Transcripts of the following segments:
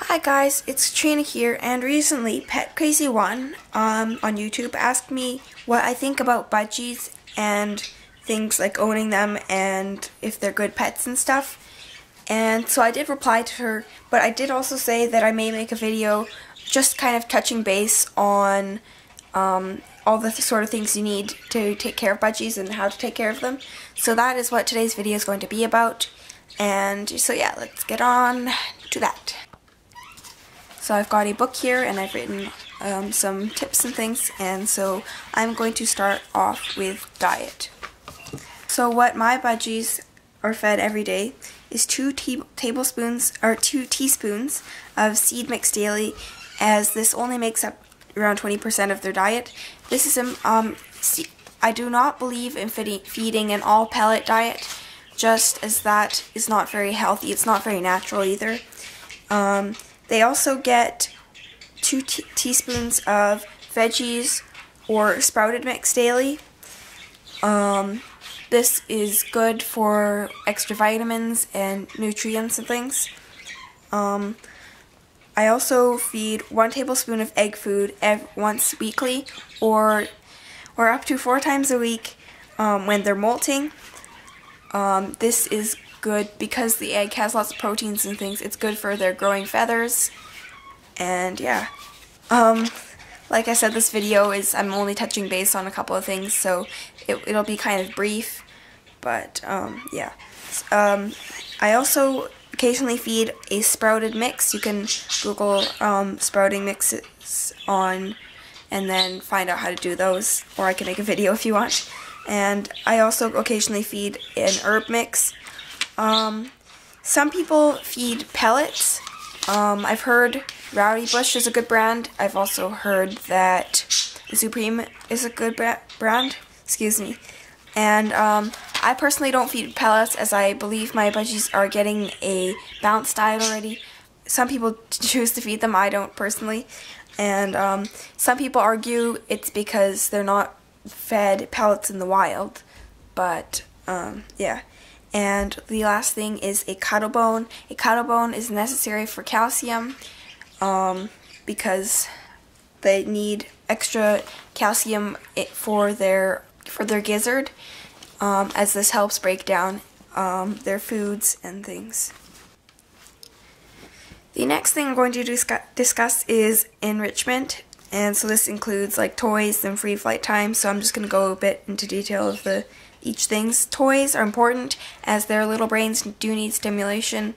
Hi guys, it's Trina here, and recently Pet Crazy One on YouTube asked me what I think about budgies and things like owning them and if they're good pets and stuff. And so I did reply to her, but I did also say that I may make a video just kind of touching base on all the sort of things you need to take care of budgies and how to take care of them. So that is what today's video is going to be about. And so yeah, let's get on to that. So I've got a book here and I've written some tips and things, and so I'm going to start off with diet. So what my budgies are fed every day is 2 teaspoons of seed mix daily, as this only makes up around 20% of their diet. This is I do not believe in feeding an all pellet diet, just as that is not very healthy. It's not very natural either. They also get 2 teaspoons of veggies or sprouted mix daily. This is good for extra vitamins and nutrients and things. I also feed 1 tablespoon of egg food once weekly, or up to 4 times a week when they're molting. This is good because the egg has lots of proteins and things. It's good for their growing feathers. And yeah, like I said, this video is, I'm only touching base on a couple of things, so it'll be kind of brief, but yeah. I also occasionally feed a sprouted mix. You can Google sprouting mixes and then find out how to do those, or I can make a video if you want. And I also occasionally feed an herb mix. Some people feed pellets. I've heard Rowdy Bush is a good brand. I've also heard that Supreme is a good brand. Excuse me. And I personally don't feed pellets, as I believe my budgies are getting a balanced diet already. Some people choose to feed them. I don't personally. And some people argue it's because they're not fed pellets in the wild. But yeah. And the last thing is a cuddle bone. A cuddle bone is necessary for calcium because they need extra calcium for their gizzard, as this helps break down their foods and things. The next thing I'm going to discuss is enrichment, and so this includes like toys and free flight time. So I'm just going to go a bit into detail of each things. Toys are important as their little brains do need stimulation,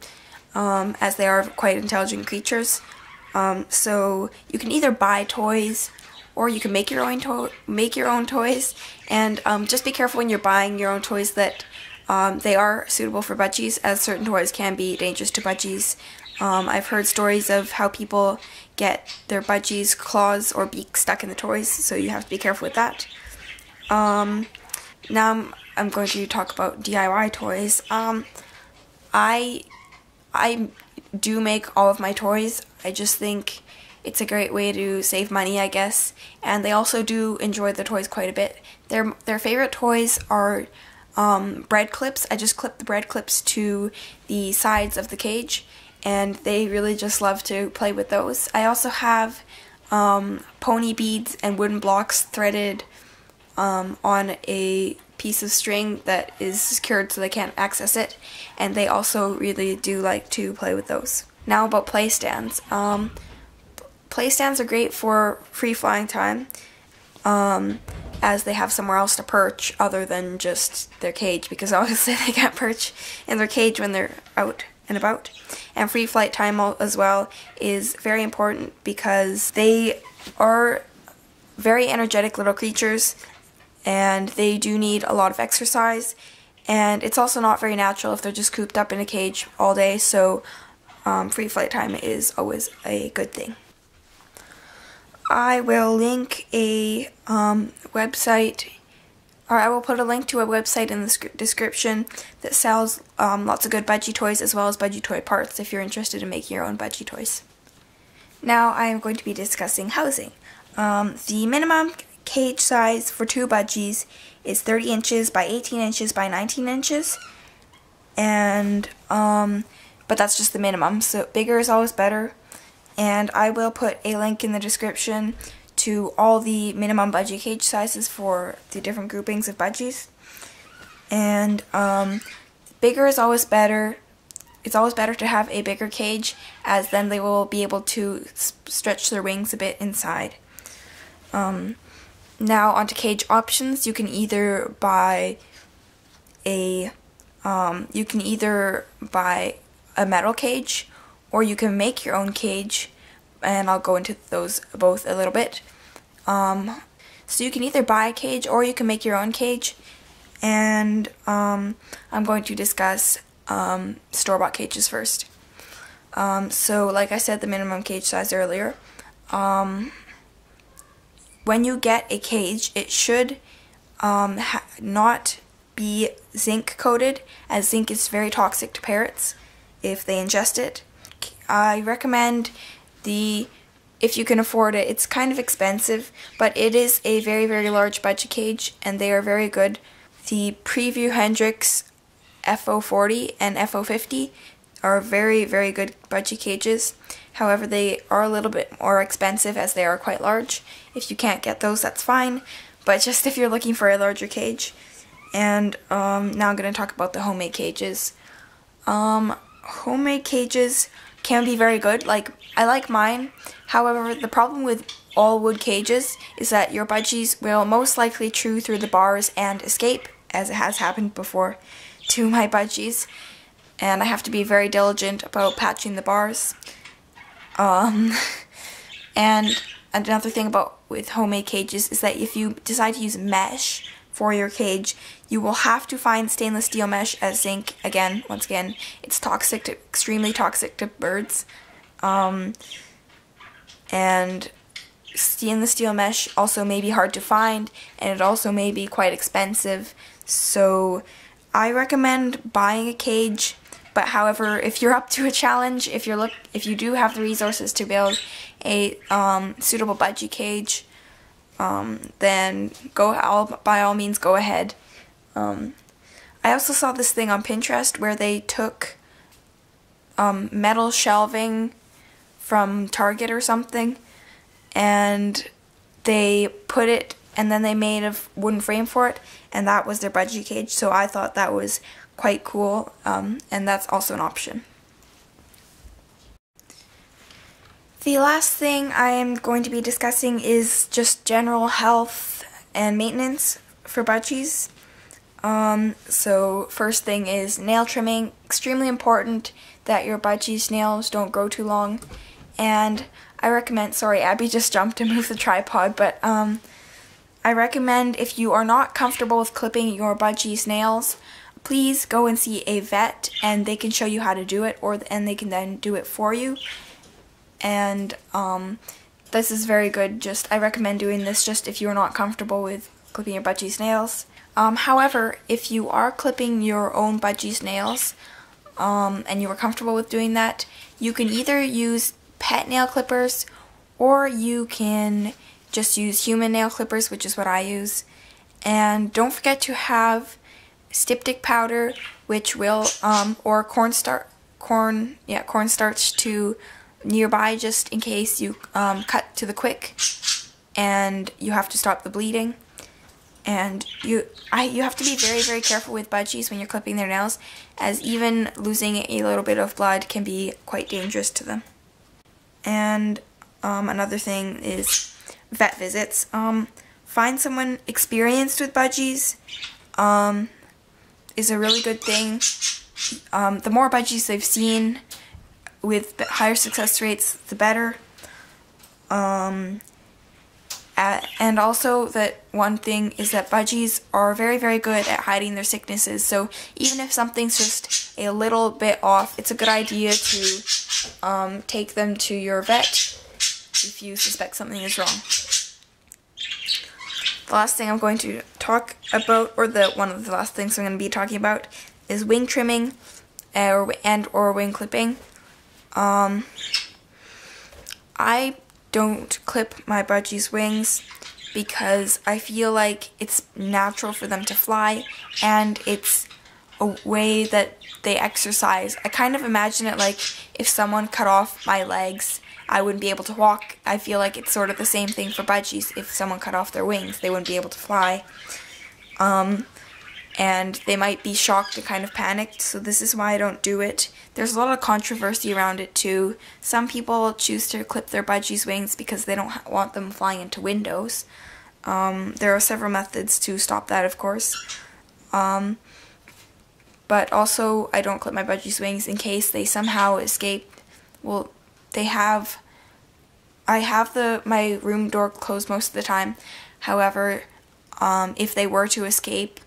as they are quite intelligent creatures. So you can either buy toys or you can make your own toys, and just be careful when you're buying your own toys that they are suitable for budgies, as certain toys can be dangerous to budgies. I've heard stories of how people get their budgies' claws or beak stuck in the toys, so you have to be careful with that. Now I'm going to talk about DIY toys. I do make all of my toys. I just think it's a great way to save money, I guess. And they also do enjoy the toys quite a bit. Their favorite toys are bread clips. I just clip the bread clips to the sides of the cage, and they really just love to play with those. I also have pony beads and wooden blocks threaded on a piece of string that is secured so they can't access it, and they also really do like to play with those. Now about play stands. Play stands are great for free flying time, as they have somewhere else to perch other than just their cage, because obviously they can't perch in their cage when they're out and about. And free flight time as well is very important because they are very energetic little creatures, and they do need a lot of exercise, and it's also not very natural if they're just cooped up in a cage all day, so free flight time is always a good thing. I will link a website, or I will put a link to a website in the description that sells lots of good budgie toys, as well as budgie toy parts if you're interested in making your own budgie toys. Now I am going to be discussing housing. The minimum cage size for 2 budgies is 30 inches by 18 inches by 19 inches, and but that's just the minimum, so bigger is always better. and I will put a link in the description to all the minimum budgie cage sizes for the different groupings of budgies. And bigger is always better. It's always better to have a bigger cage, as then they will be able to stretch their wings a bit inside. Now onto cage options. You can either buy a metal cage, or you can make your own cage, and I'll go into those both a little bit. So you can either buy a cage or you can make your own cage, and I'm going to discuss store-bought cages first. So like I said, the minimum cage size earlier, when you get a cage, it should not be zinc coated, as zinc is very toxic to parrots if they ingest it. I recommend if you can afford it. It's kind of expensive, but it is a very, very large budgie cage, and they are very good. The Preview Hendrix FO40 and FO50 are very, very good budgie cages. However, they are a little bit more expensive as they are quite large. If you can't get those, that's fine, but just if you're looking for a larger cage. And now I'm going to talk about the homemade cages. Homemade cages can be very good. I like mine. However, the problem with all wood cages is that your budgies will most likely chew through the bars and escape, as it has happened before to my budgies, and I have to be very diligent about patching the bars. And another thing with homemade cages is that if you decide to use mesh for your cage, you will have to find stainless steel mesh, as zinc, once again, it's extremely toxic to birds. And stainless steel mesh also may be hard to find, and it also may be quite expensive. So I recommend buying a cage, but however, if you're up to a challenge, if you do have the resources to build a suitable budgie cage, then by all means go ahead. I also saw this thing on Pinterest where they took metal shelving from Target or something, and they put it, and then they made a wooden frame for it, and that was their budgie cage. So I thought that was quite cool, and that's also an option. The last thing I am going to be discussing is just general health and maintenance for budgies. So first thing is nail trimming. Extremely important that your budgie's nails don't grow too long. And I recommend, sorry, Abby just jumped to move the tripod, but I recommend, if you are not comfortable with clipping your budgie's nails, please go and see a vet, and they can show you how to do it, and they can then do it for you. And this is very good. I recommend doing this just if you're not comfortable with clipping your budgie's nails. However, if you are clipping your own budgie's nails, and you are comfortable with doing that, you can either use pet nail clippers, or you can just use human nail clippers, which is what I use. And don't forget to have styptic powder, which will, or cornstarch to nearby, just in case you cut to the quick and you have to stop the bleeding. And you have to be very, very careful with budgies when you're clipping their nails, as even losing a little bit of blood can be quite dangerous to them. And another thing is vet visits. Find someone experienced with budgies is a really good thing. The more budgies they've seen with higher success rates, the better. And also, that one thing is that budgies are very, very good at hiding their sicknesses. So even if something's just a little bit off, it's a good idea to take them to your vet if you suspect something is wrong. The last thing I'm going to talk about, or one of the last things I'm going to be talking about, is wing trimming or wing clipping. I don't clip my budgies' wings because I feel like it's natural for them to fly, and it's a way that they exercise. I kind of imagine it like if someone cut off my legs I wouldn't be able to walk. I feel like it's sort of the same thing for budgies. If someone cut off their wings, they wouldn't be able to fly. And they might be shocked and kind of panicked, so this is why I don't do it. There's a lot of controversy around it too. Some people choose to clip their budgies' wings because they don't want them flying into windows. There are several methods to stop that, of course. But also, I don't clip my budgies' wings in case they somehow escape. Well, I have my room door closed most of the time. However, if they were to escape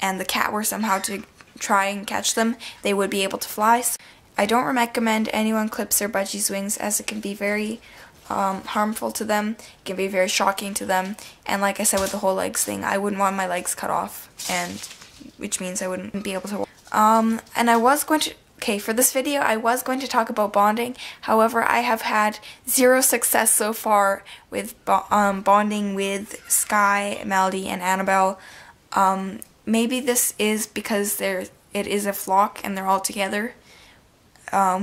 and the cat were somehow to try and catch them, they would be able to fly. So I don't recommend anyone clips their budgies' wings, as it can be very harmful to them. It can be very shocking to them. And like I said with the whole legs thing, I wouldn't want my legs cut off, and which means I wouldn't be able to walk. And I was going to, for this video, I was going to talk about bonding. However, I have had zero success so far with bonding with Sky, Melody, and Annabelle. Maybe this is because it is a flock and they're all together,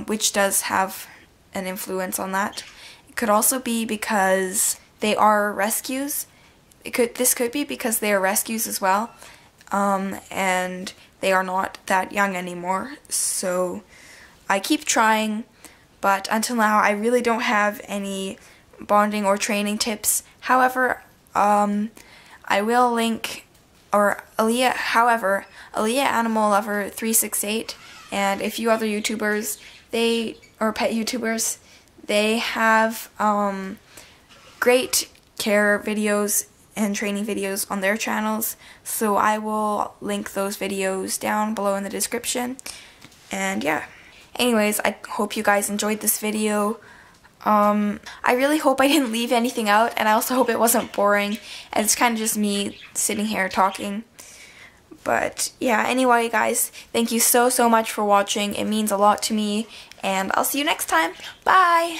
which does have an influence on that. It could also be because they are rescues. This could be because they are rescues as well, and they are not that young anymore. So I keep trying, but until now I really don't have any bonding or training tips. However, I will link, or Aaliyah Animal Lover 368 and a few other YouTubers, or pet YouTubers, they have great care videos and training videos on their channels, so I will link those videos down below in the description. And yeah, anyways, I hope you guys enjoyed this video. I really hope I didn't leave anything out, and I also hope it wasn't boring, and it's kind of just me sitting here talking. But yeah, anyway guys, thank you so much for watching. It means a lot to me, and I'll see you next time. Bye!